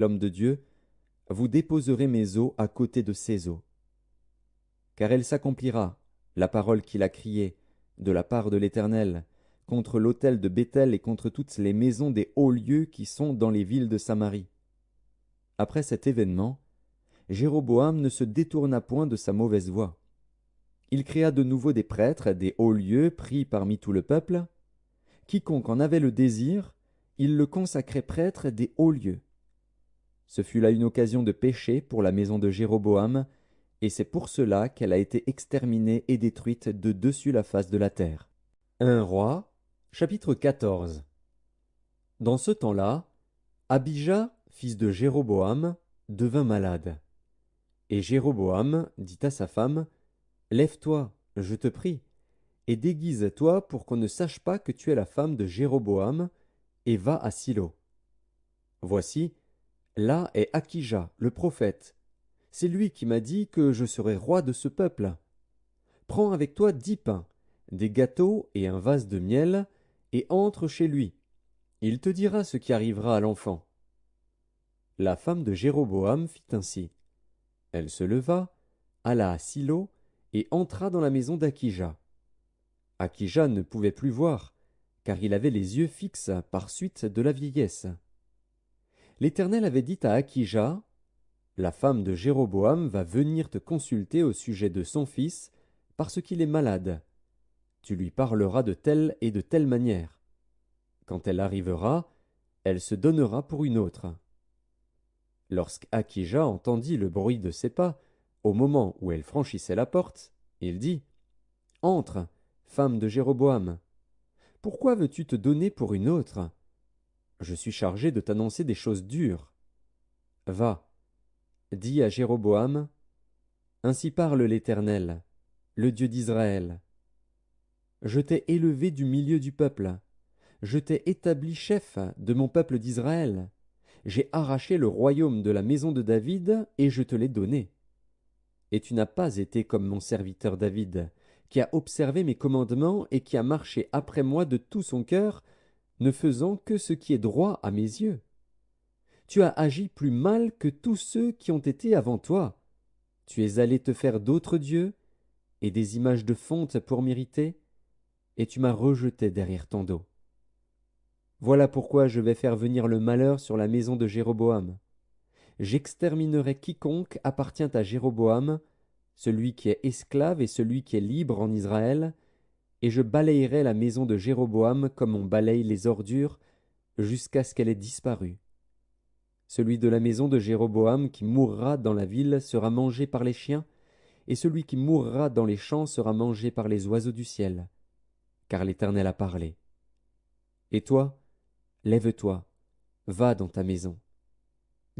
l'homme de Dieu, vous déposerez mes eaux à côté de ses eaux. Car elle s'accomplira, la parole qu'il a criée, de la part de l'Éternel, contre l'autel de Béthel et contre toutes les maisons des hauts lieux qui sont dans les villes de Samarie. Après cet événement, Jéroboam ne se détourna point de sa mauvaise voie. Il créa de nouveau des prêtres des hauts lieux pris parmi tout le peuple. Quiconque en avait le désir, il le consacrait prêtre des hauts lieux. Ce fut là une occasion de péché pour la maison de Jéroboam, et c'est pour cela qu'elle a été exterminée et détruite de dessus la face de la terre. 1 Roi, chapitre 14. Dans ce temps-là, Abijah, fils de Jéroboam, devint malade. Et Jéroboam dit à sa femme, lève-toi, je te prie, et déguise-toi pour qu'on ne sache pas que tu es la femme de Jéroboam, et va à Silo. Voici, là est Akija, le prophète. C'est lui qui m'a dit que je serais roi de ce peuple. Prends avec toi 10 pains, des gâteaux et un vase de miel, et entre chez lui. Il te dira ce qui arrivera à l'enfant. La femme de Jéroboam fit ainsi. Elle se leva, alla à Silo, et entra dans la maison d'Akija. Akija ne pouvait plus voir, car il avait les yeux fixes par suite de la vieillesse. L'Éternel avait dit à Akija, la femme de Jéroboam va venir te consulter au sujet de son fils, parce qu'il est malade. Tu lui parleras de telle et de telle manière. Quand elle arrivera, elle se donnera pour une autre. Lorsqu'Akija entendit le bruit de ses pas, au moment où elle franchissait la porte, il dit, entre, femme de Jéroboam. Pourquoi veux-tu te donner pour une autre? Je suis chargé de t'annoncer des choses dures. Va, dis à Jéroboam, ainsi parle l'Éternel, le Dieu d'Israël. Je t'ai élevé du milieu du peuple. Je t'ai établi chef de mon peuple d'Israël. J'ai arraché le royaume de la maison de David, et je te l'ai donné. Et tu n'as pas été comme mon serviteur David, qui a observé mes commandements et qui a marché après moi de tout son cœur, ne faisant que ce qui est droit à mes yeux. Tu as agi plus mal que tous ceux qui ont été avant toi. Tu es allé te faire d'autres dieux, et des images de fonte pour m'irriter, et tu m'as rejeté derrière ton dos. Voilà pourquoi je vais faire venir le malheur sur la maison de Jéroboam. J'exterminerai quiconque appartient à Jéroboam, celui qui est esclave et celui qui est libre en Israël, et je balayerai la maison de Jéroboam comme on balaye les ordures, jusqu'à ce qu'elle ait disparu. Celui de la maison de Jéroboam qui mourra dans la ville sera mangé par les chiens, et celui qui mourra dans les champs sera mangé par les oiseaux du ciel. Car l'Éternel a parlé. Et toi, lève-toi, va dans ta maison.